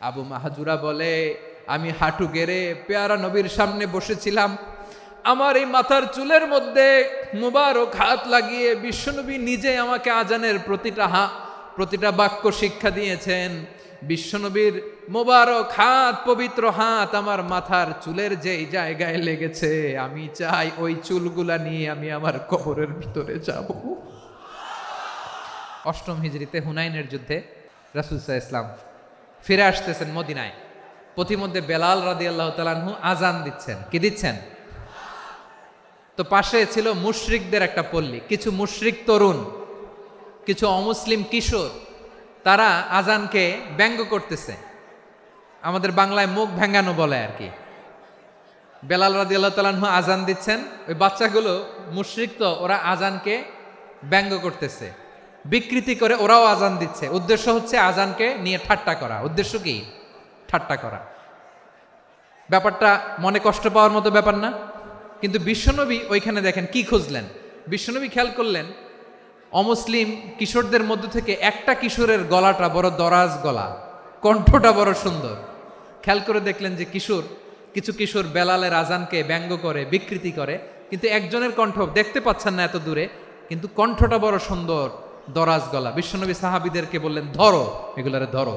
আবু মাহাজুরা বলে, আমি হাঁটু গেড়ে পেয়ারা নবীর সামনে বসেছিলাম, আমার এই মাথার চুলের মধ্যে মুবারক হাত লাগিয়ে বিশ্বনবী নিজে আমাকে আজানের প্রতিটা বাক্য শিক্ষা দিয়েছেন। বিশ্বনবীর মুবারক হাত, পবিত্র হাত আমার মাথার চুলের যেই জায়গায় লেগেছে, আমি চাই ওই চুলগুলা নিয়ে আমি আমার কবরের ভিতরে যাব। অষ্টম হিজরিতে হুনাইনের যুদ্ধে রাসূল সাল্লাল্লাহু আলাইহি ওয়াসাল্লাম ফিরে আসতেছেন মদিনায়। পথিমধ্যে বেলাল রাদিয়াল্লাহু তাআলা আনহু আজান দিচ্ছেন। কি দিচ্ছেন? তো পাশে ছিল মুশরিকদের একটা পল্লী, কিছু মুশরিক তরুণ, কিছু অমুসলিম কিশোর, তারা আজানকে ব্যঙ্গ করতেছে। আমাদের বাংলায় মুখ ভেঙ্গানো বলে আর কি। বেলাল রাদিয়াল্লাহু তাআলা আনহু আজান দিচ্ছেন, ওই বাচ্চাগুলো মুশরিক, তো ওরা আজানকে ব্যঙ্গ করতেছে, বিকৃতি করে ওরাও আজান দিচ্ছে। উদ্দেশ্য হচ্ছে আজানকে নিয়ে ঠাট্টা করা। উদ্দেশ্য কি? ঠাট্টা করা। ব্যাপারটা মনে কষ্ট পাওয়ার মতো ব্যাপার না? কিন্তু বিশ্বনবী ওইখানে দেখেন কি খুঁজলেন। বিশ্বনবী খেয়াল করলেন অমুসলিম কিশোরদের মধ্য থেকে একটা কিশোরের গলাটা বড় দরাজ গলা, কণ্ঠটা বড় সুন্দর। খেয়াল করে দেখলেন যে কিছু কিশোর বেলালের আজানকে ব্যঙ্গ করে, বিকৃতি করে, কিন্তু একজনের কণ্ঠ দেখতে পাচ্ছেন না এত দূরে, কিন্তু কণ্ঠটা বড় সুন্দর, দরাজ গলা। বিশ্বনবী সাহাবীদেরকে বললেন, ধরো এগুলারে, ধরো।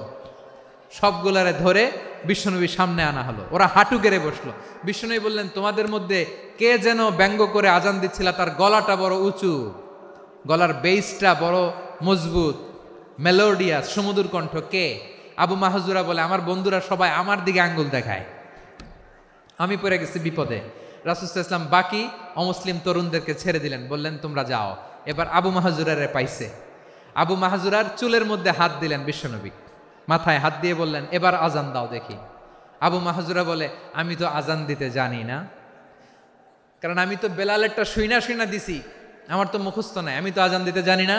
সবগুলারে ধরে বিশ্বনবীর সামনে আনা হলো। ওরা হাঁটু গেড়ে বসলো। বিশ্বনবী বললেন, তোমাদের মধ্যে কে যেন ব্যঙ্গ করে আজান দিচ্ছিল, তার গলাটা বড় উঁচু, গলার বেসটা বড় মজবুত, মেলোডিয়াস, সুমধুর কণ্ঠ। কে? আবু মাহজুরা বলে, আমার বন্ধুরা সবাই আমার দিকে আঙ্গুল দেখায়, আমি পড়ে গেছি বিপদে। রাসূল সাল্লাল্লাহু আলাইহি ওয়াসাল্লাম বাকি অমুসলিম তরুণদেরকে ছেড়ে দিলেন, বললেন তোমরা যাও। এবার আবু মাহজুরারে পাইছে। আবু মাহজুরার চুলের মধ্যে হাত দিলেন বিশ্বনবী, মাথায় হাত দিয়ে বললেন, এবার আজান দাও দেখি। আবু মাহজুরা বলে, আমি তো আজান দিতে জানি না, কারণ আমি তো বেলালেরটা শুইনা দিছি, আমার তো মুখস্থ নাই, আমি তো আজান দিতে জানি না।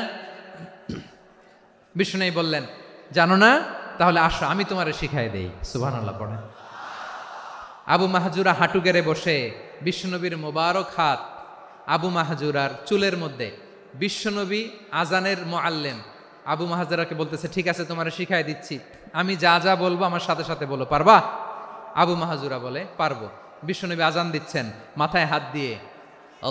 বিশ্বনবী বললেন, জানো না? তাহলে আসো, আমি তোমারে শিখাই দেই। সুবহানাল্লাহ পড়েন। আবু মাহজুরা হাঁটু গেড়ে বসে, বিশ্বনবীর মোবারক হাত আবু মাহজুরার চুলের মধ্যে। বিশ্বনবী আজানের মুআল্লিম আবু মাহজুরাকে বলতেছে, ঠিক আছে তোমারে শিখাই দিচ্ছি, আমি যা যা বলবো আমার সাথে সাথে বলো, পারবা? আবু মাহজুরা বলে, পারবো। বিশ্বনবী আজান দিচ্ছেন, মাথায় হাত দিয়ে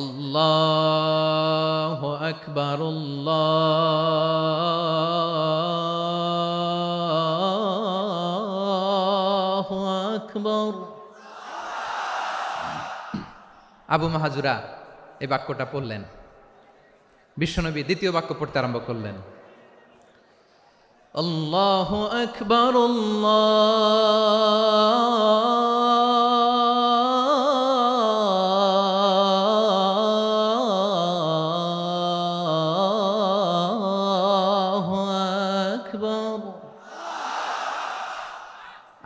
আল্লাহু আকবার, আল্লাহু আকবার। আবু মাহজুরা এই বাক্যটা পড়লেন। বিশ্বনবী দ্বিতীয় বাক্য পড়তে আরম্ভ করলেন, আল্লাহু আকবার, আল্লাহু আকবার।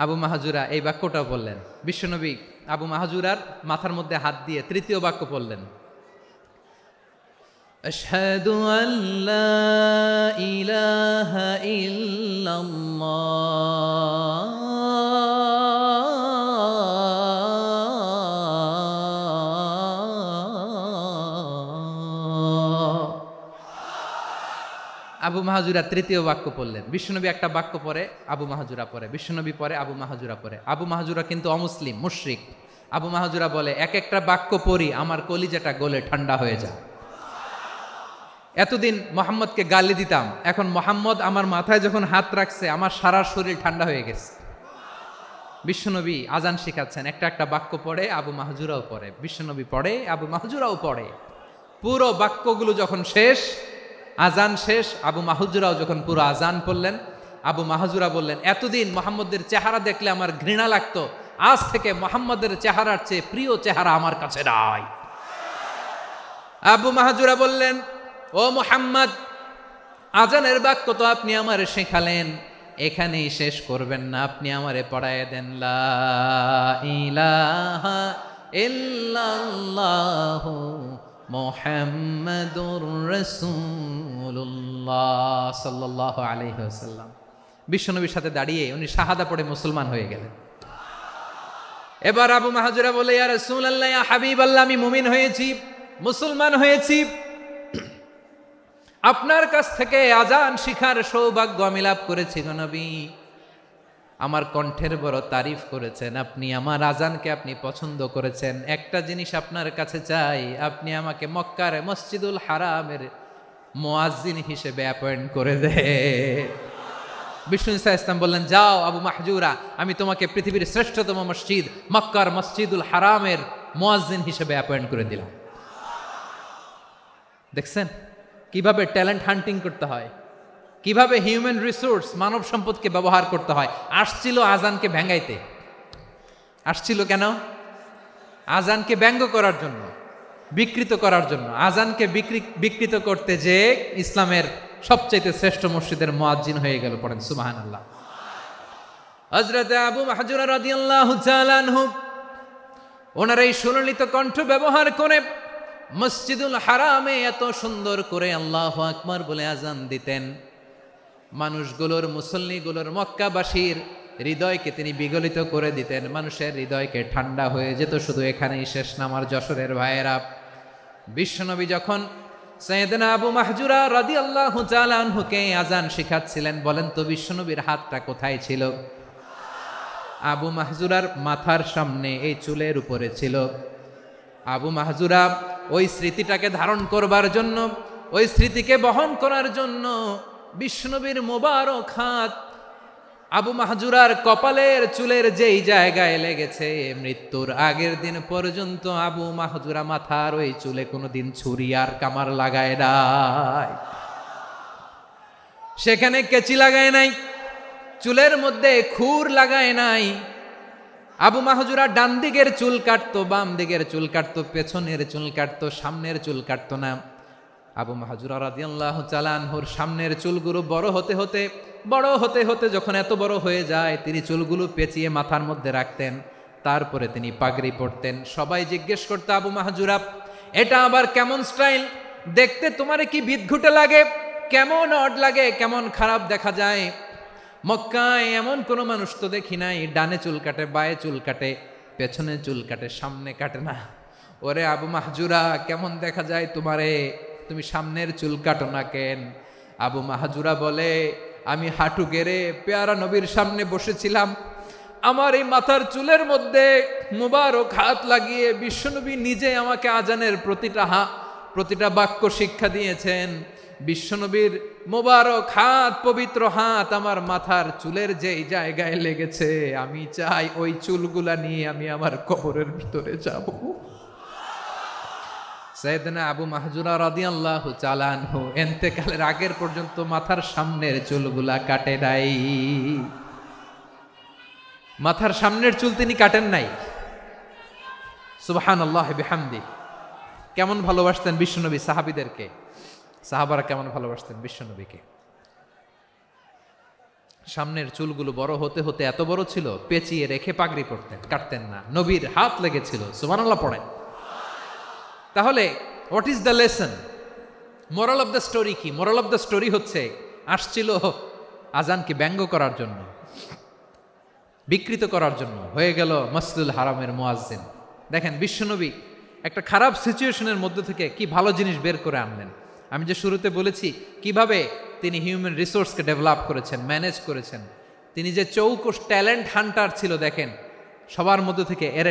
আবু মাহজুরা এই বাক্যটাও বললেন। বিশ্বনবী আবু মাহজুরার মাথার মধ্যে হাত দিয়ে তৃতীয় বাক্য বললেন, আশহাদু আল্লা ইলাহা ইল্লাল্লাহ, আবু মাহজুরা তৃতীয় বাক্য পড়লেন। বিশ্বনবী একটা বাক্য পরে আবু মাহজুরা পরে, বিশ্বনবী পরে আবু মাহজুরা পরে। আবু মাহজুরা কিন্তু অমুসলিম, মুশরিক। আবু মাহজুরা বলে, এক একটা বাক্য পড়ি আমার কলিজাটা গলে ঠান্ডা হয়ে যায়। এতদিন মোহাম্মদকে গালি দিতাম, এখন মোহাম্মদ আমার মাথায় যখন হাত রাখছে আমার সারা শরীর ঠান্ডা হয়ে গেছে। বিশ্বনবী আজান শিখাচ্ছেন, একটা একটা বাক্য পড়ে আবু মাহজুরাও পড়ে, বিশ্বনবী পড়ে আবু মাহজুরাও পড়ে। পুরো বাক্যগুলো যখন শেষ, আজান শেষ, আবু মাহজুরাও যখন পুরো আজান পড়লেন, আবু মাহজুরা বললেন, এতদিন মোহাম্মদের চেহারা দেখলে আমার ঘৃণা লাগতো, আজ থেকে মোহাম্মদের চেহারার চেয়ে প্রিয় চেহারা আমার কাছে নাই। আবু মাহজুরা বললেন, ও মুহাম্মদ, আজানের বাক্য তো আপনি আমারে শেখালেন, এখানেই শেষ করবেন না, আপনি আমারে পড়ায় দেন, লা ইলাহা ইল্লাল্লাহু মুহাম্মাদুর রাসূলুল্লাহ সাল্লাল্লাহু আলাইহি ওয়াসাল্লাম। বিশ্বনবীর সাথে দাঁড়িয়ে উনি শাহাদা পড়ে মুসলমান হয়ে গেলেন। এবার আবু মাহজুরা বলে, ইয়া রাসূলুল্লাহ, ইয়া হাবিবাল্লাহ, আমি মুমিন হয়েছি, মুসলমান হয়েছি, আপনার কাছ থেকে আজান শিখার সৌভাগ্য আমি লাভ করেছি গো নবী। আমার কণ্ঠের বড় তারিফ করেছেন, আপনি আমার আজানকে আপনি পছন্দ করেছেন। একটা জিনিস আপনার কাছে চাই, আপনি আমাকে মক্কার মসজিদুল হারামের মুয়াজ্জিন হিসেবে অ্যাপয়েন্ট করে দেন। বিষ্ণু ঈসা ইসলাম বললেন, যাও আবু মাহজুরা, আমি তোমাকে পৃথিবীর শ্রেষ্ঠতম মসজিদ মক্কার মসজিদুল হারামের মুয়াজ্জিন হিসেবে অ্যাপয়েন্ট করে দিলাম। দেখছেন কিভাবে ট্যালেন্ট হান্টিং করতে হয়, কিভাবে হিউম্যান রিসোর্স মানব সম্পদকে ব্যবহার করতে হয়। আসছিল আজানকে ভেঙ্গাইতে, আসছিল কেন? আজানকে ব্যঙ্গ করার জন্য, বিকৃত করার জন্য। আজানকে বিকৃত করতে যে ইসলামের সবচাইতে শ্রেষ্ঠ মসজিদের মুয়াজ্জিন হয়ে গেল। পড়েন সুবহানাল্লাহ। হযরত আবু মাহজুরা রাদিয়াল্লাহু তাআলা আনহু ওনার এই সুললিত কণ্ঠ ব্যবহার করে মসজিদুল হারামে এত সুন্দর করে আল্লাহু আকবার বলে আজান দিতেন, মানুষগুলোর, মুসল্লিগুলোর, মক্কাবাসীর হৃদয়কে তিনি বিগলিত করে দিতেন। মানুষের হৃদয়কে ঠান্ডা হয়ে যেত। শুধু এখানেই শেষ না আমার যশোরের ভাইয়েরা। বিশ্বনবী যখন সাইয়েদনা আবু মাহজুরা রাদিয়াল্লাহু তাআলা আনহুকে আজান শিখাচ্ছিলেন, বলেন তো বিশ্বনবীর হাতটা কোথায় ছিল? আবু মাহজুরার মাথার সামনে, এই চুলের উপরে ছিল। আবু মাহজুরা ওই স্মৃতিটাকে ধারণ করবার জন্য, ওই স্মৃতিকে বহন করার জন্য বিশ্বনবীর মোবারক হাত আবু মাহজুরার কপালের চুলের যেই জায়গায় লেগেছে, মৃত্যুর আগের দিন পর্যন্ত আবু মাহজুরা মাথার ওই চুলে কোনোদিন ছুরি আর কামার লাগায় নাই, সেখানে কেচি লাগায় নাই, চুলের মধ্যে খুর লাগায় নাই। আবু মাহজুরা ডান দিকের চুল কাটতো, বাম দিকের চুল কাটতো, পেছনের চুল কাটতো, সামনের চুল কাটতো না। আবু মাহজুরা রাদিয়াল্লাহু তাআলা আনহুর সামনের চুলগুলো বড় হতে হতে যখন এত বড় হয়ে যায়, তিনি চুলগুলো পেঁচিয়ে মাথার মধ্যে রাখতেন। তারপরে তিনি পাগড়ি পরতেন। সবাই জিজ্ঞেস করতো, আবু মাহজুরা এটা আবার কেমন স্টাইল? দেখতে তোমার কি বিদঘুটে লাগে, কেমন অড লাগে, কেমন খারাপ দেখা যায়। মক্কায় এমন কোনো মানুষ তো দেখি নাই, ডানে চুল কাটে, বায়ে চুল কাটে, পেছনে চুল কাটে, সামনে কাটে না। ওরে আবু মাহজুরা, কেমন দেখা যায় তোমারে, তুমি সামনের চুল কাটো না কেন? আবু মাহজুরা বলে, আমি হাঁটু গেড়ে পেয়ারা নবীর সামনে বসেছিলাম, আমার এই মাথার চুলের মধ্যে মুবারক হাত লাগিয়ে বিশ্বনবী নিজে আমাকে আজানের প্রতিটা বাক্য শিক্ষা দিয়েছেন। বিশ্বনবীর মোবারক হাত, পবিত্র হাত আমার মাথার চুলের যেই জায়গায় লেগেছে, আমি চাই ওই চুলগুলা নিয়ে আমি আমার কবরের ভিতরে যাব। সাইয়েদনা আবু মাহজুরা রাদিয়াল্লাহু তাআলা আনহু ইন্তেকালের আগের পর্যন্ত মাথার সামনের চুলগুলা কাটে নাই। মাথার সামনের চুল তিনি কাটেন নাই। সুবহানাল্লাহি বিহামদি। কেমন ভালোবাসতেন বিশ্বনবী সাহাবীদেরকে, সাহাবারা কেমন ভালোবাসতেন বিশ্বনবীকে। সামনের চুলগুলো বড় হতে হতে এত বড় ছিল, পেঁচিয়ে রেখে পাগড়ি পরতেন, কাটতেন না। নবীর হাত লেগেছিল। সুবহানাল্লাহ পড়েন। তাহলে what is the lesson? Moral of the story কি? মোরাল অফ দ্য স্টোরি হচ্ছে, আসছিল আজানকে ব্যঙ্গ করার জন্য, বিকৃত করার জন্য, হয়ে গেল মসজিদুল হারামের মুয়াজ্জিন। দেখেন বিশ্বনবী একটা খারাপ সিচুয়েশনের মধ্যে থেকে কি ভালো জিনিস বের করে আনলেন। আমি যে শুরুতে বলেছি কিভাবে তিনি হিউম্যান রিসোর্সকে ডেভেলপ করেছেন, ম্যানেজ করেছেন। তিনি যে চৌকস ট্যালেন্ট হান্টার ছিল, দেখেন সবার মধ্যে থেকে এর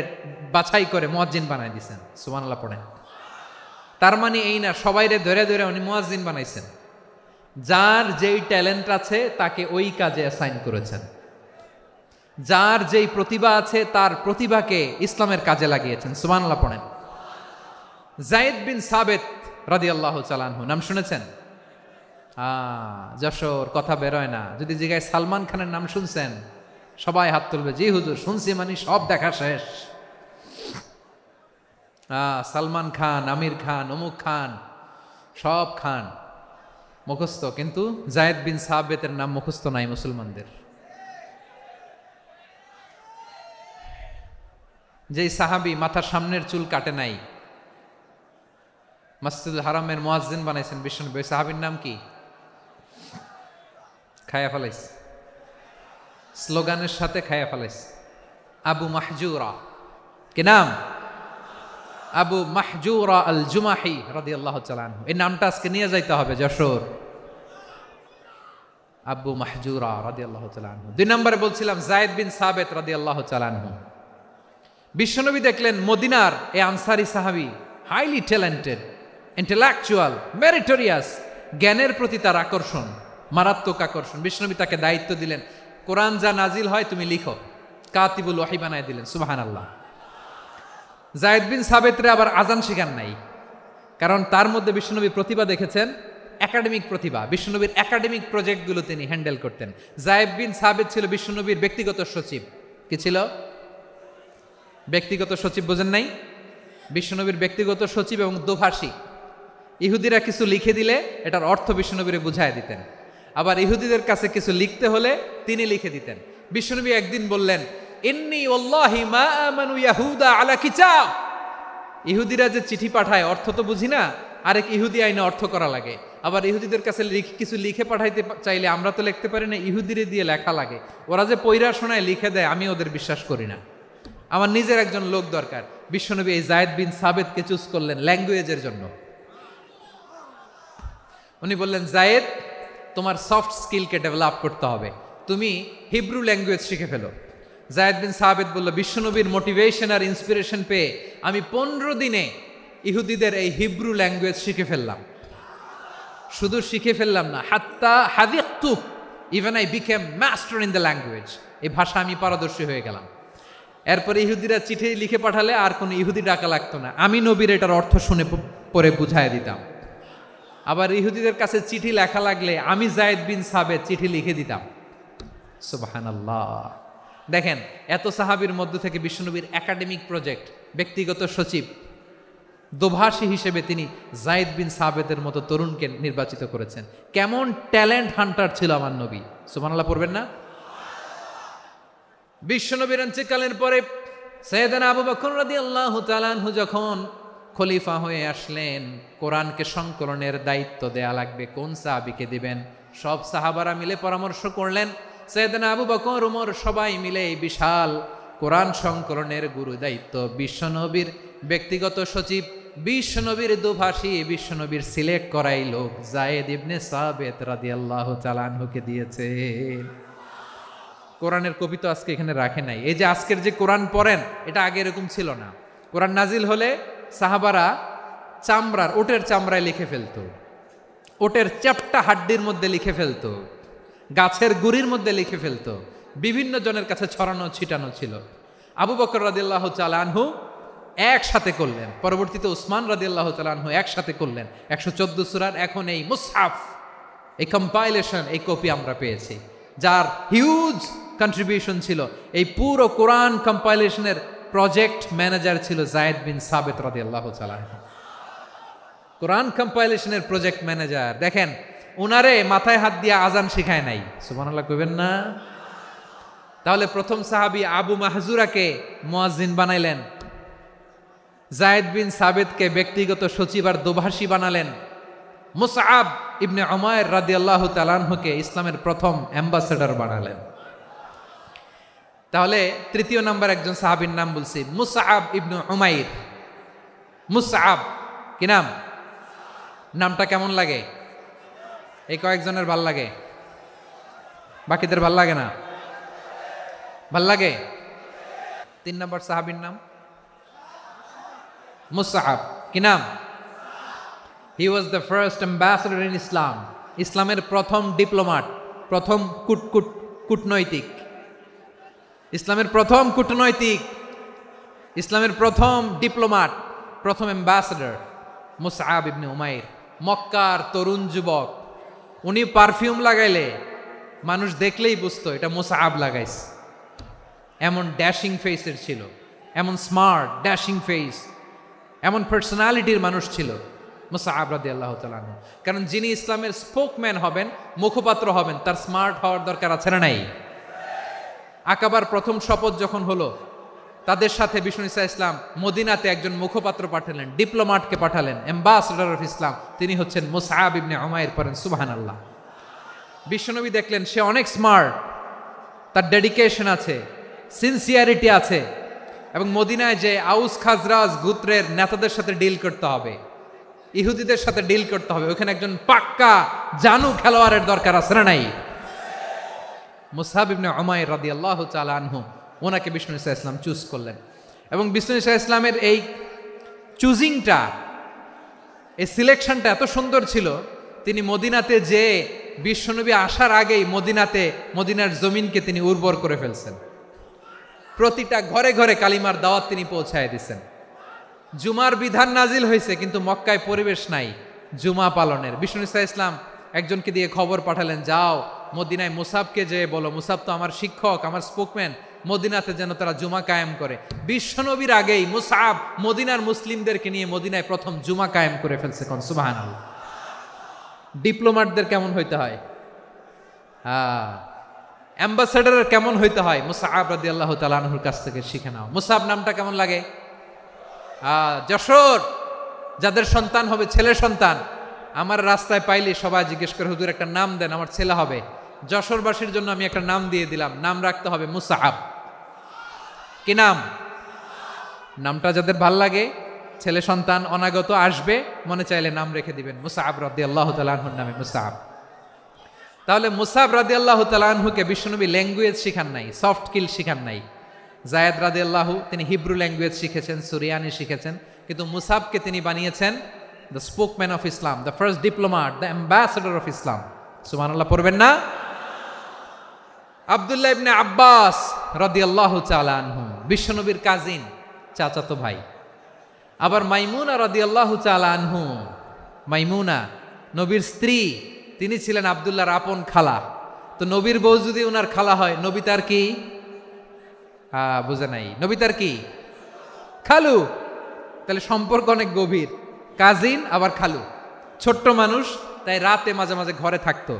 বাছাই করে মুয়াজ্জিন বানাই দিয়েছেন। সুবহানাল্লাহ পড়েন। তার মানে এই না সবাইরে ধরে ধরে উনি মুয়াজ্জিন বানাইছেন। যার যেই ট্যালেন্ট আছে তাকে ওই কাজে অ্যাসাইন করেছেন। যার যেই প্রতিভা আছে তার প্রতিভাকে ইসলামের কাজে লাগিয়েছেন। সুবহানাল্লাহ পড়েন। যায়েদ বিন সাবিত রাদিয়াল্লাহু তাআলা আনহু নাম শুনেছেন? যশোর, কথা বেরোয় না। যদি জিজ্ঞাসা সালমান খানের নাম শুনছেন, সবাই হাত তুলবে, জি হুজুর শুনছি, মানে সব দেখা শেষ। সালমান খান, আমির খান, অমুক খান, সব খান মুখস্থ, কিন্তু যায়েদ বিন সাবিতের নাম মুখস্থ নাই মুসলমানদের। যেই সাহাবী মাথার সামনের চুল কাটে নাই, মসজিদুল হারামের মুয়াজ্জিন বানাইছেন বিশ্বনবী, ওই সাহাবীর নাম কি? খায়া ফেলাইস, স্লোগানের সাথে খায়া ফেলাইস। আবু মাহজুরা। কি নাম? আবু মাহজুরা আল জুমাহি রাদিয়াল্লাহু তাআলা আনহু। এই নামটা আজকে নিয়ে যাইতে হবে যশোর। আব্বু মাহজুরা রাদিয়াল্লাহু তাআলা আনহু। 2 নম্বরে বলছিলাম যায়েদ বিন সাবিত রাদিয়াল্লাহু তাআলা আনহু। বিশ্বনবী দেখলেন মদিনার এই আনসারী সাহাবী হাইলি ট্যালেন্টেড, ইন্টেলেকচুয়াল, মেরিটোরিয়াস, জ্ঞানের প্রতি তার আকর্ষণ, মারাত্মক আকর্ষণ। বিশ্বনবী তাকে দায়িত্ব দিলেন, কোরআন যা নাজিল হয় তুমি লিখো, কাতিবুল ওয়াহি বানায় দিলেন। সুবহানাল্লাহ। যায়েদ বিন সাবিতরে আবার আজান শিখান নাই, কারণ তার মধ্যে বিশ্বনবী প্রতিভা দেখেছেন, একাডেমিক প্রতিভা। বিশ্বনবীর একাডেমিক প্রজেক্টগুলো তিনি হ্যান্ডেল করতেন। যায়েদ বিন সাবিত ছিল বিশ্বনবীর ব্যক্তিগত সচিব। কি ছিল? ব্যক্তিগত সচিব। বোঝেন নাই? বিশ্বনবীর ব্যক্তিগত সচিব এবং দোভাষী। ইহুদিরা কিছু লিখে দিলে এটার অর্থ বিশ্বনবীরে বুঝায় দিতেন, আবার ইহুদিদের কাছে কিছু লিখতে হলে তিনি লিখে দিতেন। বিশ্বনবী একদিন বললেন, ইন্নী ওয়াল্লাহি মা আমানু ইয়াহুদা আলা কিতাব। ইহুদিরা যে চিঠি পাঠায় অর্থ তো বুঝি না, আরেক ইহুদি আইনে অর্থ করা লাগে। আবার ইহুদিদের কাছে কিছু লিখে পাঠাইতে চাইলে আমরা তো লিখতে পারি না, ইহুদিরে দিয়ে লেখা লাগে। ওরা যে পয়রা শোনায় লিখে দেয়, আমি ওদের বিশ্বাস করি না, আমার নিজের একজন লোক দরকার। বিশ্বনবী এই যায়েদ বিন সাবিতকে চুজ করলেন ল্যাঙ্গুয়েজের জন্য। উনি বললেন, যায়েদ, তোমার সফট স্কিলকে ডেভেলপ করতে হবে, তুমি হিব্রু ল্যাঙ্গুয়েজ শিখে ফেলো। যায়েদ বিন সাবিত বলল, বিশ্বনবীর মোটিভেশন আর ইন্সপিরেশন পেয়ে আমি 15 দিনে ইহুদিদের এই হিব্রু ল্যাঙ্গুয়েজ শিখে ফেললাম। শুধু শিখে ফেললাম না, হাত্তা হাদিকতু, even I became master in the language. এই ভাষা আমি পারদর্শী হয়ে গেলাম। এরপরে ইহুদিরা চিঠি লিখে পাঠালে আর কোনো ইহুদি ডাকা লাগতো না, আমি নবীর এটার অর্থ শুনে পরে বুঝায় দিতাম। আবার ইহুদিদের কাছে চিঠি লেখা লাগলে আমি যায়েদ বিন সাবিত চিঠি লিখে দিতাম। সুবহানাল্লাহ। দেখেন, এত সাহাবীর মধ্য থেকে বিশ্বনবীর একাডেমিক প্রজেক্ট, ব্যক্তিগত সচিব, দোভাষী হিসেবে তিনি যায়েদ বিন সাবিতের মতো তরুণকে নির্বাচিত করেছেন। কেমন ট্যালেন্ট হান্টার ছিল আমার নবী। সুবহানাল্লাহ পড়বেন না? বিশ্বনবীর ইন্তেকালের পরে সাইয়েদনা আবু বকর রাদিয়াল্লাহু তাআলা আনহু যখন খলিফা হয়ে আসলেন, কোরআনকে সংকলনের দায়িত্ব দেয়া লাগবে, কোন সাহাবীকে দিবেন? সব সাহাবারা মিলে পরামর্শ করলেন। সাইয়েদনা আবু বকর, ওমর সবাই মিলে এই বিশাল কোরআন সংকলনের গুরু দায়িত্ব বিশ্বনবীর ব্যক্তিগত সচিব, বিশ্বনবীর দোভাষী, বিশ্বনবীর সিলেক্ট করাই লোক যায়েদ ইবনে সাবিত রাদিয়াল্লাহু তাআলা আনহুকে দিয়েছে। কোরআনের কপি তো আজকে এখানে রাখে নাই। এই যে আজকের যে কোরআন পড়েন, এটা আগে এরকম ছিল না। কোরআন নাজিল হলে সাহাবারা চামড়ার, ওটের চামড়ায় লিখে ফেলতো, ওটের চ্যাপ্টা হাড্ডির মধ্যে লিখে ফেলতো, গাছের গুড়ির মধ্যে লিখে ফেলতো, বিভিন্ন জনের কাছে ছড়ানো ছিটানো ছিল। আবু বকর রাদিয়াল্লাহু তাআলা আনহু একসাথে করলেন, পরবর্তীতে উসমান রাদিয়াল্লাহু তাআলা আনহু একসাথে করলেন। 114 সূরার এখন এই মুসহাফ, এই কম্পাইলেশন, এই কপি আমরা পেয়েছি, যার হিউজ কন্ট্রিবিউশন ছিল। এই পুরো কোরআন কম্পাইলেশনের প্রজেক্ট ম্যানেজার ছিল যায়েদ বিন সাবিত রাদিয়াল্লাহু তাআলা। কোরআন কম্পাইলেশনের প্রজেক্ট ম্যানেজার। দেখেন, উনারে মাথায় হাত দিয়ে আজান শিখায় নাই। সুবহানাল্লাহ কইবেন না? তাহলে প্রথম সাহাবী আবু মাহজুরাকে মুয়াজ্জিন বানাইলেন, যায়েদ বিন সাবিতকে ব্যক্তিগত সচিব আর দোভাষী বানালেন, মুসআব ইবনে উমাইর রাদিয়াল্লাহু তাআলা আনহুকে ইসলামের প্রথম অ্যাম্বাসেডর বানালেন। তাহলে তৃতীয় নাম্বার একজন সাহাবীর নাম বলছি, মুসআব ইবনে উমাইর। মুসআব কি নাম? নামটা কেমন লাগে? এই কয়েকজনের ভাল লাগে, বাকিদের ভাল লাগে না? ভাল লাগে। 3 নম্বর সাহাবীর নাম মুসআব। কি নাম? He was the first ambassador in Islam. ইসলামের প্রথম ডিপ্লোম্যাট, প্রথম কূটনৈতিক, ইসলামের প্রথম কূটনৈতিক, ইসলামের প্রথম ডিপ্লোম্যাট, প্রথম অ্যাম্বাসেডর মুসআব ইবনে উমাইর। মক্কার তরুণ যুবক, উনি পারফিউম লাগাইলে মানুষ দেখলেই বুঝতো এটা মুসআব লাগাইছে। এমন ড্যাশিং ফেসের ছিল, এমন স্মার্ট ড্যাশিং ফেস, এমন পার্সোনালিটির মানুষ ছিল মুসআব রাদিয়াল্লাহু তাআলা আনহু। কারণ যিনি ইসলামের স্পোকম্যান হবেন, মুখপাত্র হবেন, তার স্মার্ট হওয়ার দরকার আছে না নাই? আকাবার প্রথম শপথ যখন হলো, তাদের সাথে বিষ্ণু ঈসা ইসলাম মদিনাতে একজন মুখপাত্র পাঠালেন, ডিপ্লোম্যাটকে পাঠালেন, অ্যাম্বাসেডর অফ ইসলাম, তিনি হচ্ছেন মুসআব ইবনে উমাইর। পড়েন সুবহানাল্লাহ। বিশ্বনবী দেখলেন সে অনেক স্মার্ট, তার ডেডিকেশন আছে, সিনসিয়ারিটি আছে, এবং মদিনায় যে আউস খাজরাজ গোত্রের নেতাদের সাথে ডিল করতে হবে, ইহুদিদের সাথে ডিল করতে হবে, ওখানে একজন পাক্কা জানু খেলোয়াড়ের দরকার আছে না নাই? মুসআব ইবনে উমাইর রাদিয়াল্লাহু তাআলা আনহু, ওনাকে বিষ্ণু ইসা ইসলাম চুজ করলেন। এবং বিষ্ণু ইসা ইসলামের এই চুজিংটা, এই সিলেকশনটা এত সুন্দর ছিল, তিনি মদিনাতে যে বিশ্বনবী আসার আগেই মদিনার জমিনকে তিনি উর্বর করে ফেলছেন। প্রতিটা ঘরে ঘরে কালিমার দাওয়াত তিনি পৌঁছায় দিচ্ছেন। জুমার বিধান নাজিল হয়েছে, কিন্তু মক্কায় পরিবেশ নাই জুমা পালনের। বিষ্ণু ইসা ইসলাম একজনকে দিয়ে খবর পাঠালেন, যাও মদিনায় মুসাবকে যে বলো, মুসাব তো আমার শিক্ষক, আমার স্পোকম্যান, মদিনাতে যেন তারা জুমা কায়েম করে। বিশ্বনবীর আগেই মুসাব মদিনার মুসলিমদেরকে নিয়ে মদিনায় প্রথম জুমা কায়েম করে ফেলছে। কোন সুবহানাল্লাহ। ডিপ্লোম্যাটদের কেমন হইতে হয়, অ্যাম্বাসেডারের কেমন হইতে হয়, মুসআব রাদিয়াল্লাহু তাআলা আনহুর কাছ থেকে শিখে নাও। মুসআব নামটা কেমন লাগে? যশোর যাদের সন্তান হবে, ছেলে সন্তান, আমার রাস্তায় পাইলে সবাই জিজ্ঞেস করে, হুজুর একটা নাম দেন, আমার ছেলে হবে। যশোরবাসীর জন্য আমি একটা নাম দিয়ে দিলাম, নাম রাখতে হবে মুসআব। কি নাম? নামটা যাদের ভাল লাগে, ছেলে সন্তান অনাগত আসবে, মনে চাইলে নাম রেখে দিবেন মুসআব রাদিয়াল্লাহু তাআলা আনহুর নামে মুসআব। তাহলে মুসআব রাদিয়াল্লাহু তাআলা আনহুকে বিশ্বনবী ল্যাঙ্গুয়েজ শিখান নাই, সফট স্কিল শিখান নাই। যায়েদ রাদিয়াল্লাহু তিনি হিব্রু ল্যাঙ্গুয়েজ শিখেছেন, সুরিয়ানি শিখেছেন, কিন্তু মুসআবকে তিনি বানিয়েছেন the spokesman of Islam, the first diplomat, the ambassador of Islam. সুবহানাল্লাহ পড়বেন না? আব্দুল্লাহ ইবনে আব্বাস রাদিয়াল্লাহু তাআলা আনহু বিশ্বনবীর কাজিন, চাচাতো ভাই। আবার মাইমুনা রাদিয়াল্লাহু তাআলা আনহু, মাইমুনা নবীর স্ত্রী, তিনি ছিলেন আব্দুল্লাহর আপন খালা। তো নবীর বউ যদি ওনার খালা হয়, নবী তার কি? বুঝে নাই, নবী তার কি? খালু। তাহলে সম্পর্ক অনেক গভীর, কাজিন আবার খালু। ছোট্ট মানুষ, তাই রাতে মাঝে মাঝে ঘরে থাকতো।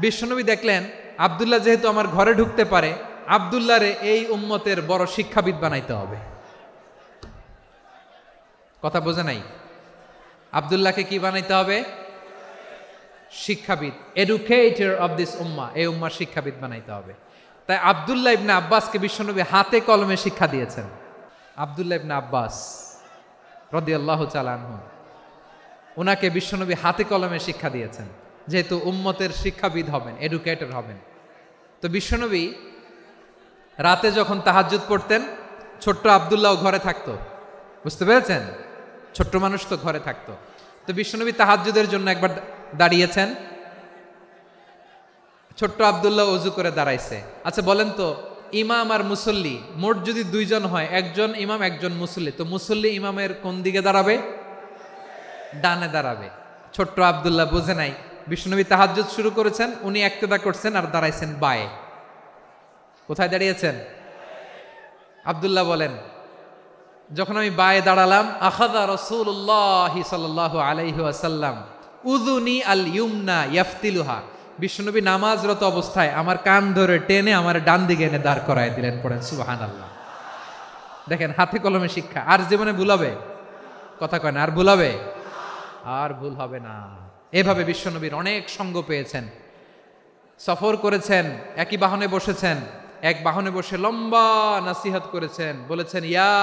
বিশ্বনবী দেখলেন আব্দুল্লাহ যেহেতু আমার ঘরে ঢুকতে পারে, আব্দুল্লাহরে এই উম্মতের বড় শিক্ষাবিদ বানাইতে হবে। কথা বোঝে নাই? আব্দুল্লাহকে কি বানাইতে হবে? শিক্ষাবিদ, এডুকেটর অফ দিস উম্মাহ, এই উম্মার শিক্ষাবিদ বানাইতে হবে। তাই আব্দুল্লাহ ইবনে আব্বাসকে বিশ্বনবী হাতে কলমে শিক্ষা দিয়েছেন। আব্দুল্লাহ ইবনে আব্বাস রাদিয়াল্লাহু তাআলা আনহু, ওনাকে বিশ্বনবী হাতে কলমে শিক্ষা দিয়েছেন, যেহেতু উম্মতের শিক্ষাবিদ হবেন, এডুকেটর হবেন। তো বিশ্বনবী রাতে যখন তাহাজ্জুদ পড়তেন, ছোট্ট আব্দুল্লাহ ঘরে থাকতো। বুঝতে পেরেছেন? ছোট্ট মানুষ তো ঘরে থাকতো। তো বিশ্বনবী তাহাজ্জুদের জন্য একবার দাঁড়িয়েছেন, ছোট্ট আব্দুল্লাহ ওযু করে দাঁড়াইছে। আচ্ছা বলেন তো, ইমাম আর মুসল্লি মোট যদি দুইজন হয়, একজন ইমাম একজন মুসল্লি, তো মুসল্লি ইমামের কোন দিকে দাঁড়াবে? ডানে দাঁড়াবে। ছোট্ট আব্দুল্লাহ বুঝে নাই, বিশ্বনবী তাহাজ্জুদ শুরু করেছেন, উনি ইক্তেদা করছেন আর দাঁড়াইছেন বায়ে। কোথায় দাঁড়িয়েছেন? আব্দুল্লাহ বলেন, যখন আমি বায়ে দাঁড়ালাম, আখাযা রাসূলুল্লাহ সাল্লাল্লাহু আলাইহি ওয়াসাল্লাম উযুনি আল ইউমনা ইয়াফতিলুহা, বিশ্বনবী নামাজরত অবস্থায় আমার কান ধরে টেনে আমার ডান দিকে এনে দাঁড় করায় দিলেন। পড়েন সুবহানাল্লাহ। দেখেন হাতে কলমে শিক্ষা। আর জীবনে ভুল হবে? কথা কয় না, আর ভুল হবে? আর ভুল হবে না। এভাবে বিশ্বনবীর অনেক সঙ্গ পেয়েছেন, সফর করেছেন, একই বাহনে বসেছেন, এক বাহনে বসে লম্বা নাসিহত করেছেন, বলেছেন, ইয়া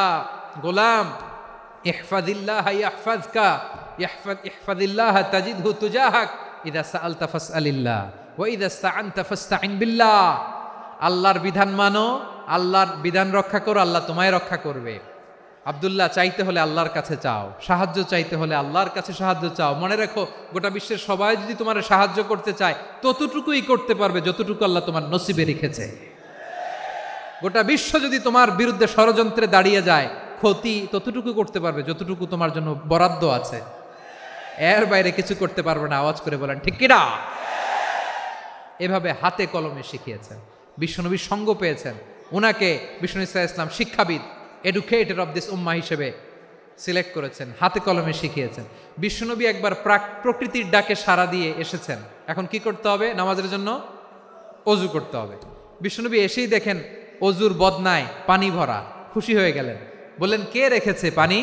গোলাম ইহফাজিল্লাহ ইয়াহফাজকা, ইহফাজিল্লাহ তাজিদহু তুজাহাক, ইযা সাআলতা ফাসআলিল্লাহ ওয়া ইযা ইসতাআনতা ফাসতাইন বিল্লাহ। আল্লাহর বিধান মানো, আল্লাহর বিধান রক্ষা করো, আল্লাহ তোমায় রক্ষা করবে। আব্দুল্লাহ, চাইতে হলে আল্লাহর কাছে চাও, সাহায্য চাইতে হলে আল্লাহর কাছে সাহায্য চাও। মনে রেখো, গোটা বিশ্বের সবাই যদি তোমার সাহায্য করতে চায়, ততটুকুই করতে পারবে যতটুকু আল্লাহ তোমার নসিবে রেখেছে। গোটা বিশ্ব যদি তোমার বিরুদ্ধে ষড়যন্ত্রে দাঁড়িয়ে যায়, ক্ষতি ততটুকু করতে পারবে যতটুকু তোমার জন্য বরাদ্দ আছে, এর বাইরে কিছু করতে পারবে না। আওয়াজ করে বলেন ঠিক কিনা? এভাবে হাতে কলমে শিখিয়েছেন, বিশ্বনবীর সঙ্গ পেয়েছেন। ওনাকে বিষ্ণু ইসলাম শিক্ষাবিদ, এডুকেটর অফ দিস উম্মাহ হিসেবে সিলেক্ট করেছেন, হাতে কলমে শিখিয়েছেন। বিশ্বনবী একবার প্রকৃতির ডাকে সাড়া দিয়ে এসেছেন। এখন কি করতে হবে? নামাজের জন্য অজু করতে হবে। বিশ্বনবী এসেই দেখেন অজুর বদনায় পানি ভরা, খুশি হয়ে গেলেন, বললেন, কে রেখেছে পানি?